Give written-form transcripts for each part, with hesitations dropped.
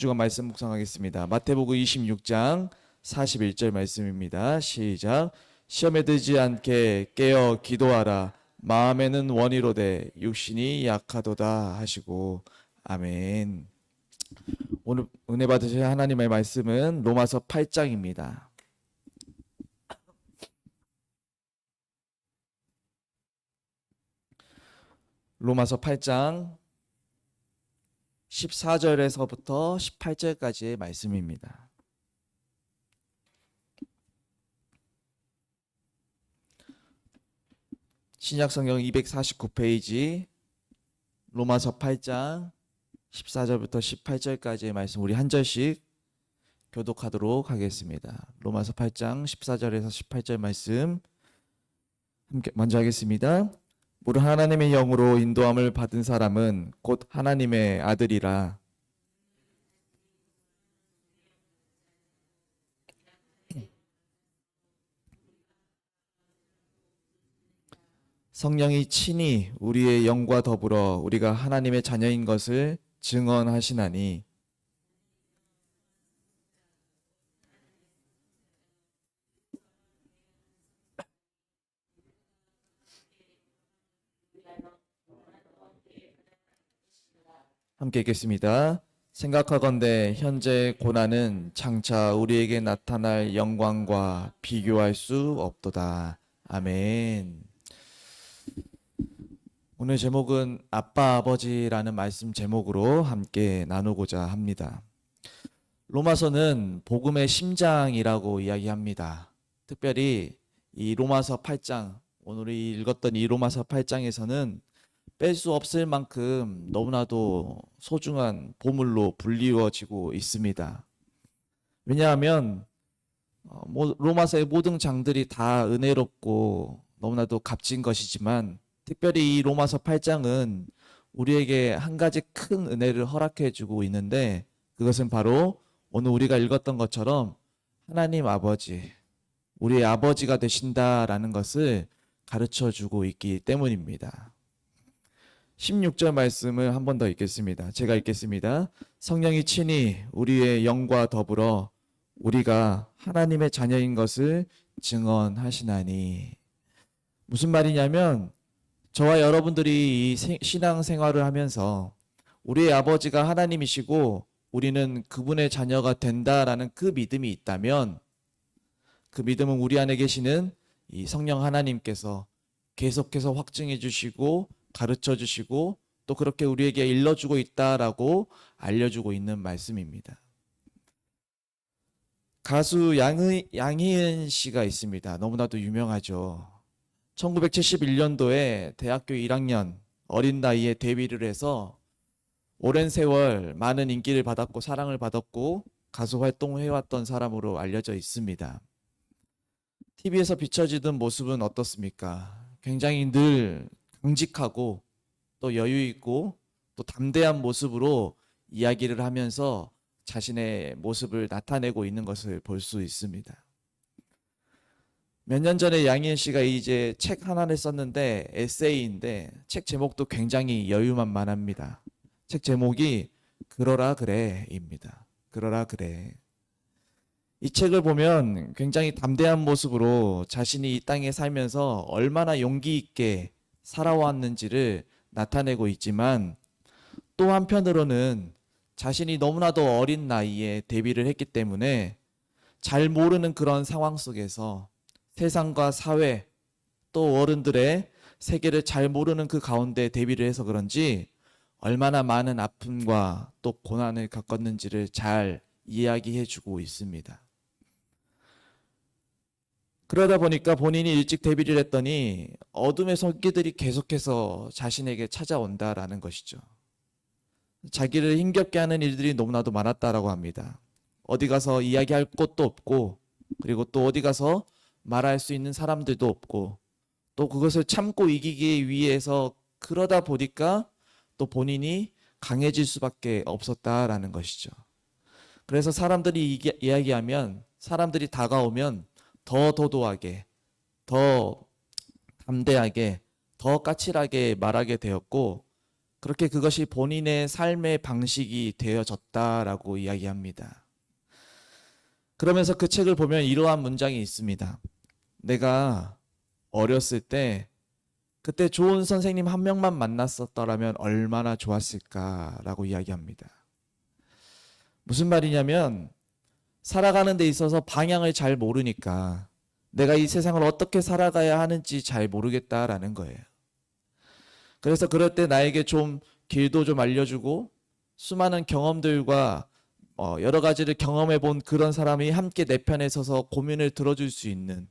주간 말씀 묵상하겠습니다. 마태복음 26장 41절 말씀입니다. 시작. 시험에 들지 않게 깨어 기도하라. 마음에는 원이로되 육신이 약하도다 하시고. 아멘. 오늘 은혜 받으실 하나님의 말씀은 로마서 8장입니다. 로마서 8장 14절에서부터 18절까지의 말씀입니다. 신약성경 249페이지 로마서 8장 14절부터 18절까지의 말씀 우리 한 절씩 교독하도록 하겠습니다. 로마서 8장 14절에서 18절 말씀 함께 먼저 하겠습니다. 무릇 하나님의 영으로 인도함을 받은 사람은 곧 하나님의 아들이라. 성령이 친히 우리의 영과 더불어 우리가 하나님의 자녀인 것을 증언하시나니 함께 읽겠습니다. 생각하건대 현재 고난은 장차 우리에게 나타날 영광과 비교할 수 없도다. 아멘. 오늘 제목은 아빠 아버지라는 말씀 제목으로 함께 나누고자 합니다. 로마서는 복음의 심장이라고 이야기합니다. 특별히 이 로마서 8장, 오늘이 읽었던 이 로마서 8장에서는 뺄 수 없을 만큼 너무나도 소중한 보물로 불리워지고 있습니다. 왜냐하면 로마서의 모든 장들이 다 은혜롭고 너무나도 값진 것이지만 특별히 이 로마서 8장은 우리에게 한 가지 큰 은혜를 허락해 주고 있는데 그것은 바로 오늘 우리가 읽었던 것처럼 하나님 아버지, 우리의 아버지가 되신다라는 것을 가르쳐 주고 있기 때문입니다. 16절 말씀을 한 번 더 읽겠습니다. 제가 읽겠습니다. 성령이 친히 우리의 영과 더불어 우리가 하나님의 자녀인 것을 증언하시나니. 무슨 말이냐면 저와 여러분들이 이 신앙생활을 하면서 우리의 아버지가 하나님이시고 우리는 그분의 자녀가 된다라는 그 믿음이 있다면 그 믿음은 우리 안에 계시는 이 성령 하나님께서 계속해서 확증해 주시고 가르쳐 주시고 또 그렇게 우리에게 일러주고 있다라고 알려주고 있는 말씀입니다. 가수 양희은 씨가 있습니다. 너무나도 유명하죠. 1971년도에 대학교 1학년 어린 나이에 데뷔를 해서 오랜 세월 많은 인기를 받았고 사랑을 받았고 가수 활동을 해왔던 사람으로 알려져 있습니다. TV에서 비춰지던 모습은 어떻습니까? 굉장히 늘 강직하고 또 여유 있고 또 담대한 모습으로 이야기를 하면서 자신의 모습을 나타내고 있는 것을 볼 수 있습니다. 몇 년 전에 양희은 씨가 이제 책 하나를 썼는데 에세이인데 책 제목도 굉장히 여유만만합니다. 책 제목이 그러라 그래입니다. 그러라 그래. 이 책을 보면 굉장히 담대한 모습으로 자신이 이 땅에 살면서 얼마나 용기 있게 살아왔는지를 나타내고 있지만 또 한편으로는 자신이 너무나도 어린 나이에 데뷔를 했기 때문에 잘 모르는 그런 상황 속에서 세상과 사회 또 어른들의 세계를 잘 모르는 그 가운데 데뷔를 해서 그런지 얼마나 많은 아픔과 또 고난을 겪었는지를 잘 이야기해 주고 있습니다. 그러다 보니까 본인이 일찍 데뷔를 했더니 어둠의 손길들이 계속해서 자신에게 찾아온다라는 것이죠. 자기를 힘겹게 하는 일들이 너무나도 많았다라고 합니다. 어디 가서 이야기할 곳도 없고 그리고 또 어디 가서 말할 수 있는 사람들도 없고 또 그것을 참고 이기기 위해서 그러다 보니까 또 본인이 강해질 수밖에 없었다라는 것이죠. 그래서 사람들이 이야기하면 사람들이 다가오면 더 도도하게, 더 담대하게, 더 까칠하게 말하게 되었고 그렇게 그것이 본인의 삶의 방식이 되어졌다라고 이야기합니다. 그러면서 그 책을 보면 이러한 문장이 있습니다. 내가 어렸을 때 그때 좋은 선생님 한 명만 만났었더라면 얼마나 좋았을까라고 이야기합니다. 무슨 말이냐면 살아가는 데 있어서 방향을 잘 모르니까 내가 이 세상을 어떻게 살아가야 하는지 잘 모르겠다라는 거예요. 그래서 그럴 때 나에게 좀 길도 좀 알려주고 수많은 경험들과 여러 가지를 경험해 본 그런 사람이 함께 내 편에 서서 고민을 들어줄 수 있는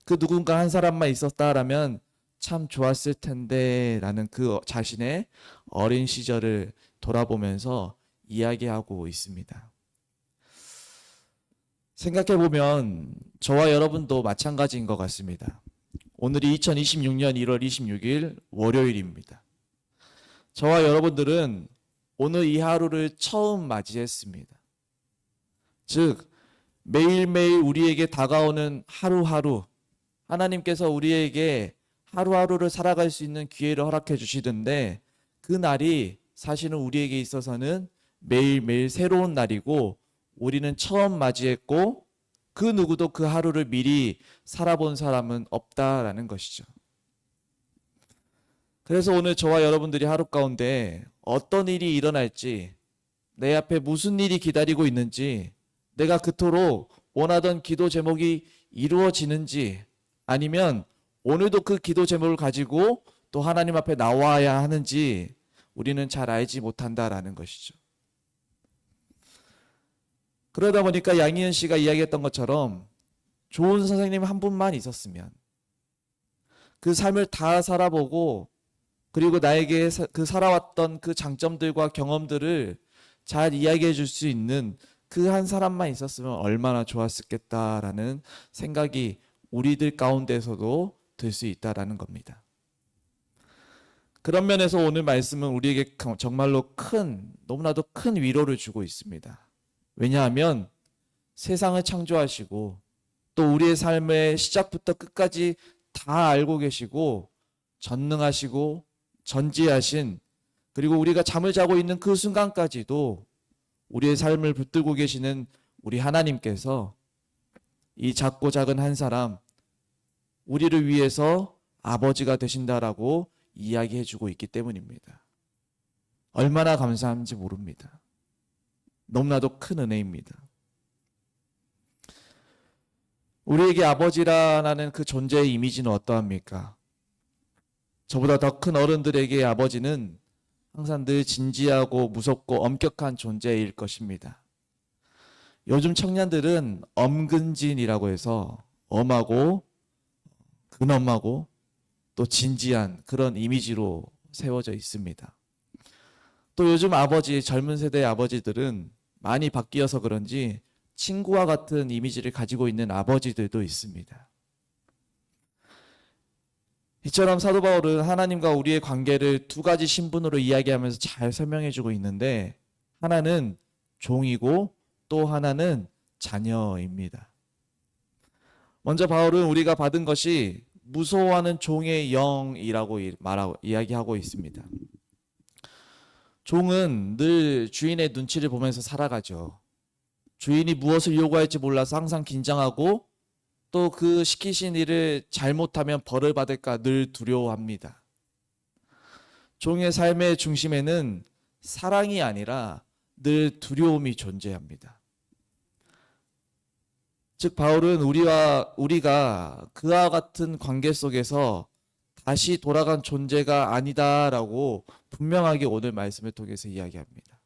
그 누군가 한 사람만 있었다라면 참 좋았을 텐데 라는 그 자신의 어린 시절을 돌아보면서 이야기하고 있습니다. 생각해보면 저와 여러분도 마찬가지인 것 같습니다. 오늘이 2026년 1월 26일 월요일입니다. 저와 여러분들은 오늘 이 하루를 처음 맞이했습니다. 즉 매일매일 우리에게 다가오는 하루하루 하나님께서 우리에게 하루하루를 살아갈 수 있는 기회를 허락해 주시던데 그 날이 사실은 우리에게 있어서는 매일매일 새로운 날이고 우리는 처음 맞이했고 그 누구도 그 하루를 미리 살아본 사람은 없다라는 것이죠. 그래서 오늘 저와 여러분들이 하루 가운데 어떤 일이 일어날지 내 앞에 무슨 일이 기다리고 있는지 내가 그토록 원하던 기도 제목이 이루어지는지 아니면 오늘도 그 기도 제목을 가지고 또 하나님 앞에 나와야 하는지 우리는 잘 알지 못한다라는 것이죠. 그러다 보니까 양희은 씨가 이야기했던 것처럼 좋은 선생님 한 분만 있었으면 그 삶을 다 살아보고 그리고 나에게 그 살아왔던 그 장점들과 경험들을 잘 이야기해 줄 수 있는 그 한 사람만 있었으면 얼마나 좋았겠다라는 생각이 우리들 가운데서도 들 수 있다라는 겁니다. 그런 면에서 오늘 말씀은 우리에게 정말로 너무나도 큰 위로를 주고 있습니다. 왜냐하면 세상을 창조하시고 또 우리의 삶의 시작부터 끝까지 다 알고 계시고 전능하시고 전지하신 그리고 우리가 잠을 자고 있는 그 순간까지도 우리의 삶을 붙들고 계시는 우리 하나님께서 이 작고 작은 한 사람 우리를 위해서 아버지가 되신다라고 이야기해 주고 있기 때문입니다. 얼마나 감사한지 모릅니다. 너무나도 큰 은혜입니다. 우리에게 아버지라는 그 존재의 이미지는 어떠합니까? 저보다 더 큰 어른들에게 아버지는 항상 늘 진지하고 무섭고 엄격한 존재일 것입니다. 요즘 청년들은 엄근진이라고 해서 엄하고 근엄하고 또 진지한 그런 이미지로 세워져 있습니다. 또 요즘 젊은 세대의 아버지들은 많이 바뀌어서 그런지 친구와 같은 이미지를 가지고 있는 아버지들도 있습니다. 이처럼 사도 바울은 하나님과 우리의 관계를 두 가지 신분으로 이야기하면서 잘 설명해주고 있는데 하나는 종이고 또 하나는 자녀입니다. 먼저 바울은 우리가 받은 것이 무서워하는 종의 영이라고 이야기하고 있습니다. 종은 늘 주인의 눈치를 보면서 살아가죠. 주인이 무엇을 요구할지 몰라서 항상 긴장하고 또 그 시키신 일을 잘못하면 벌을 받을까 늘 두려워합니다. 종의 삶의 중심에는 사랑이 아니라 늘 두려움이 존재합니다. 즉 바울은 우리가 그와 같은 관계 속에서 다시 돌아간 존재가 아니다라고 분명하게 오늘 말씀을 통해서 이야기합니다.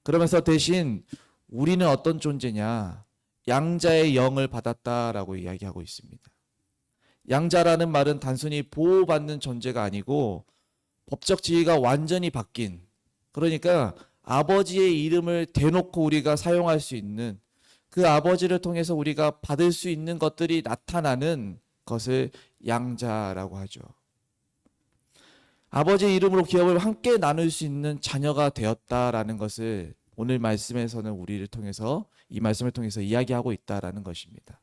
그러면서 대신 우리는 어떤 존재냐? 양자의 영을 받았다라고 이야기하고 있습니다. 양자라는 말은 단순히 보호받는 존재가 아니고 법적 지위가 완전히 바뀐, 그러니까 아버지의 이름을 대놓고 우리가 사용할 수 있는 그 아버지를 통해서 우리가 받을 수 있는 것들이 나타나는 것을 양자라고 하죠. 아버지의 이름으로 기업을 함께 나눌 수 있는 자녀가 되었다라는 것을 오늘 말씀에서는 이 말씀을 통해서 이야기하고 있다라는 것입니다.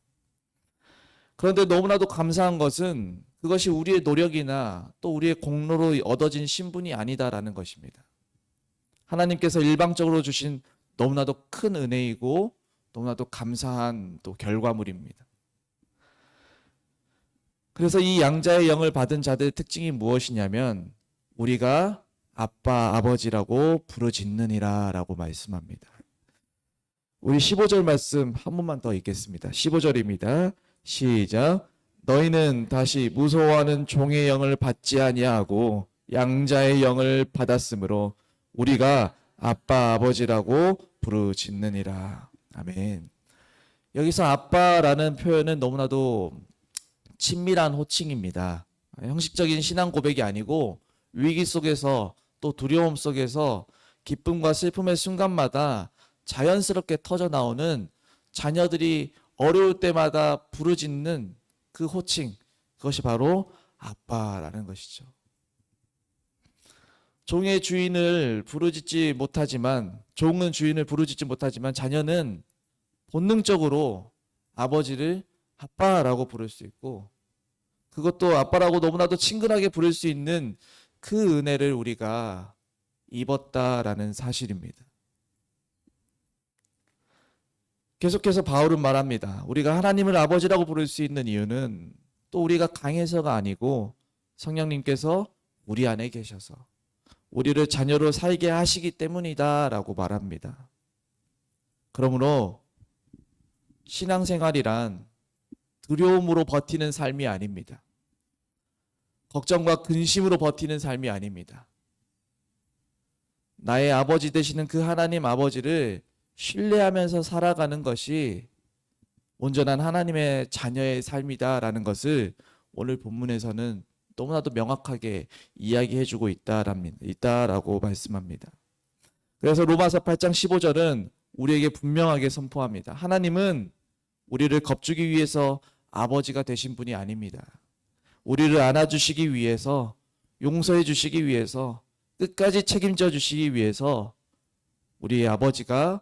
그런데 너무나도 감사한 것은 그것이 우리의 노력이나 또 우리의 공로로 얻어진 신분이 아니다라는 것입니다. 하나님께서 일방적으로 주신 너무나도 큰 은혜이고 너무나도 감사한 또 결과물입니다. 그래서 이 양자의 영을 받은 자들의 특징이 무엇이냐면 우리가 아빠, 아버지라고 부르짖느니라 라고 말씀합니다. 우리 15절 말씀 한 번만 더 읽겠습니다. 15절입니다. 시작. 너희는 다시 무서워하는 종의 영을 받지 아니하고 양자의 영을 받았으므로 우리가 아빠, 아버지라고 부르짖느니라. 아멘. 여기서 아빠라는 표현은 너무나도 친밀한 호칭입니다. 형식적인 신앙 고백이 아니고 위기 속에서 또 두려움 속에서 기쁨과 슬픔의 순간마다 자연스럽게 터져 나오는 자녀들이 어려울 때마다 부르짖는 그 호칭, 그것이 바로 아빠라는 것이죠. 종의 주인을 부르짖지 못하지만, 종은 주인을 부르짖지 못하지만 자녀는 본능적으로 아버지를 아빠라고 부를 수 있고, 그것도 아빠라고 너무나도 친근하게 부를 수 있는 그 은혜를 우리가 입었다라는 사실입니다. 계속해서 바울은 말합니다. 우리가 하나님을 아버지라고 부를 수 있는 이유는 또 우리가 강해서가 아니고 성령님께서 우리 안에 계셔서 우리를 자녀로 살게 하시기 때문이다라고 말합니다. 그러므로 신앙생활이란 두려움으로 버티는 삶이 아닙니다. 걱정과 근심으로 버티는 삶이 아닙니다. 나의 아버지 되시는 그 하나님 아버지를 신뢰하면서 살아가는 것이 온전한 하나님의 자녀의 삶이다라는 것을 오늘 본문에서는 너무나도 명확하게 이야기해주고 있다라고 말씀합니다. 그래서 로마서 8장 15절은 우리에게 분명하게 선포합니다. 하나님은 우리를 겁주기 위해서 아버지가 되신 분이 아닙니다. 우리를 안아주시기 위해서, 용서해 주시기 위해서, 끝까지 책임져 주시기 위해서 우리의 아버지가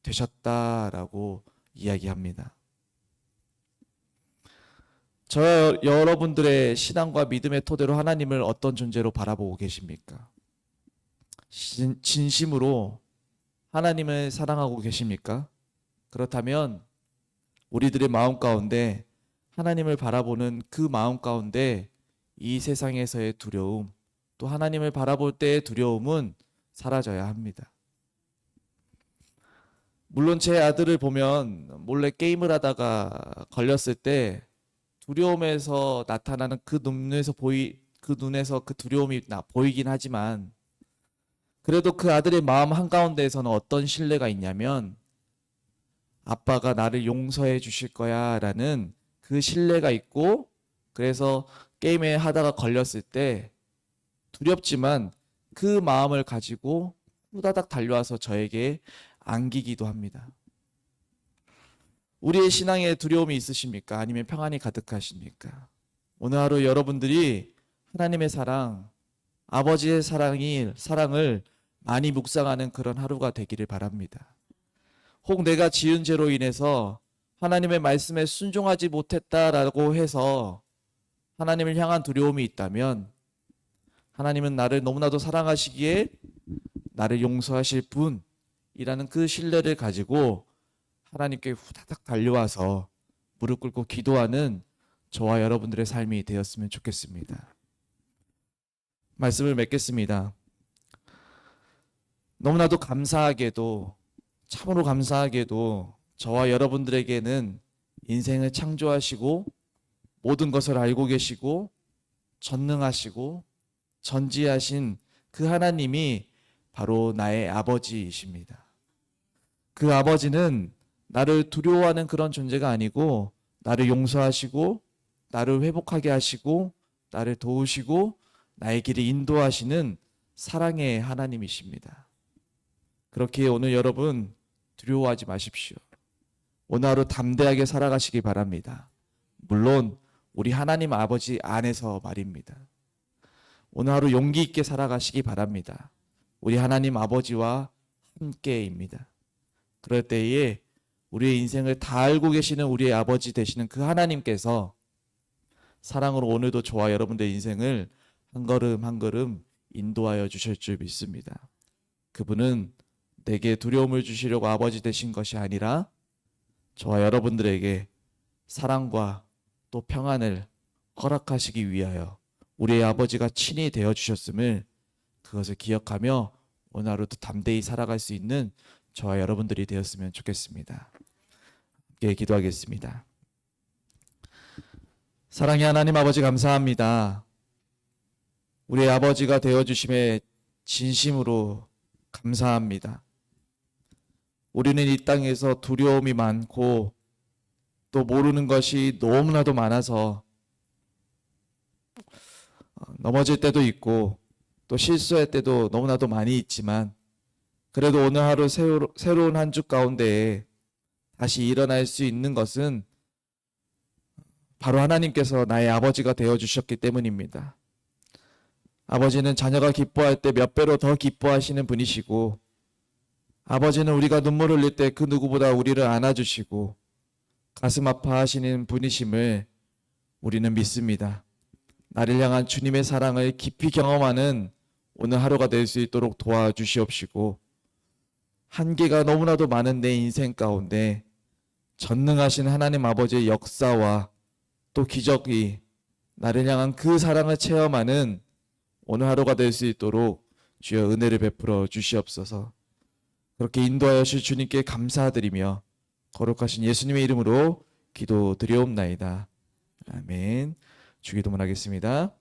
되셨다라고 이야기합니다. 저 여러분들의 신앙과 믿음의 토대로 하나님을 어떤 존재로 바라보고 계십니까? 진심으로 하나님을 사랑하고 계십니까? 그렇다면 우리들의 마음 가운데 하나님을 바라보는 그 마음 가운데 이 세상에서의 두려움, 또 하나님을 바라볼 때의 두려움은 사라져야 합니다. 물론 제 아들을 보면 몰래 게임을 하다가 걸렸을 때 두려움에서 나타나는 그 눈에서 그 두려움이 보이긴 하지만 그래도 그 아들의 마음 한가운데에서는 어떤 신뢰가 있냐면 아빠가 나를 용서해 주실 거야 라는 그 신뢰가 있고, 그래서 게임에 하다가 걸렸을 때 두렵지만 그 마음을 가지고 후다닥 달려와서 저에게 안기기도 합니다. 우리의 신앙에 두려움이 있으십니까? 아니면 평안이 가득하십니까? 오늘 하루 여러분들이 하나님의 사랑, 아버지의 사랑을 많이 묵상하는 그런 하루가 되기를 바랍니다. 혹 내가 지은 죄로 인해서 하나님의 말씀에 순종하지 못했다라고 해서 하나님을 향한 두려움이 있다면 하나님은 나를 너무나도 사랑하시기에 나를 용서하실 분이라는 그 신뢰를 가지고 하나님께 후다닥 달려와서 무릎 꿇고 기도하는 저와 여러분들의 삶이 되었으면 좋겠습니다. 말씀을 맺겠습니다. 너무나도 감사하게도, 참으로 감사하게도 저와 여러분들에게는 인생을 창조하시고 모든 것을 알고 계시고 전능하시고 전지하신 그 하나님이 바로 나의 아버지이십니다. 그 아버지는 나를 두려워하는 그런 존재가 아니고 나를 용서하시고 나를 회복하게 하시고 나를 도우시고 나의 길을 인도하시는 사랑의 하나님이십니다. 그렇기에 오늘 여러분 두려워하지 마십시오. 오늘 하루 담대하게 살아가시기 바랍니다. 물론 우리 하나님 아버지 안에서 말입니다. 오늘 하루 용기 있게 살아가시기 바랍니다. 우리 하나님 아버지와 함께입니다. 그럴 때에 우리의 인생을 다 알고 계시는 우리의 아버지 되시는 그 하나님께서 사랑으로 오늘도 저와 여러분들의 인생을 한 걸음 한 걸음 인도하여 주실 줄 믿습니다. 그분은 내게 두려움을 주시려고 아버지 되신 것이 아니라 저와 여러분들에게 사랑과 또 평안을 허락하시기 위하여 우리의 아버지가 친히 되어 주셨음을 그것을 기억하며 오늘 하루도 담대히 살아갈 수 있는 저와 여러분들이 되었으면 좋겠습니다. 함께 기도하겠습니다. 사랑의 하나님 아버지 감사합니다. 우리의 아버지가 되어 주심에 진심으로 감사합니다. 우리는 이 땅에서 두려움이 많고 또 모르는 것이 너무나도 많아서 넘어질 때도 있고 또 실수할 때도 너무나도 많이 있지만 그래도 오늘 하루 새로운 한 주 가운데에 다시 일어날 수 있는 것은 바로 하나님께서 나의 아버지가 되어주셨기 때문입니다. 아버지는 자녀가 기뻐할 때 몇 배로 더 기뻐하시는 분이시고 아버지는 우리가 눈물 흘릴 때 그 누구보다 우리를 안아주시고 가슴 아파하시는 분이심을 우리는 믿습니다. 나를 향한 주님의 사랑을 깊이 경험하는 오늘 하루가 될 수 있도록 도와주시옵시고 한계가 너무나도 많은 내 인생 가운데 전능하신 하나님 아버지의 역사와 또 기적이 나를 향한 그 사랑을 체험하는 오늘 하루가 될 수 있도록 주여 은혜를 베풀어 주시옵소서. 그렇게 인도하여 주실 주님께 감사드리며 거룩하신 예수님의 이름으로 기도드리옵나이다. 아멘. 주기도문 하겠습니다.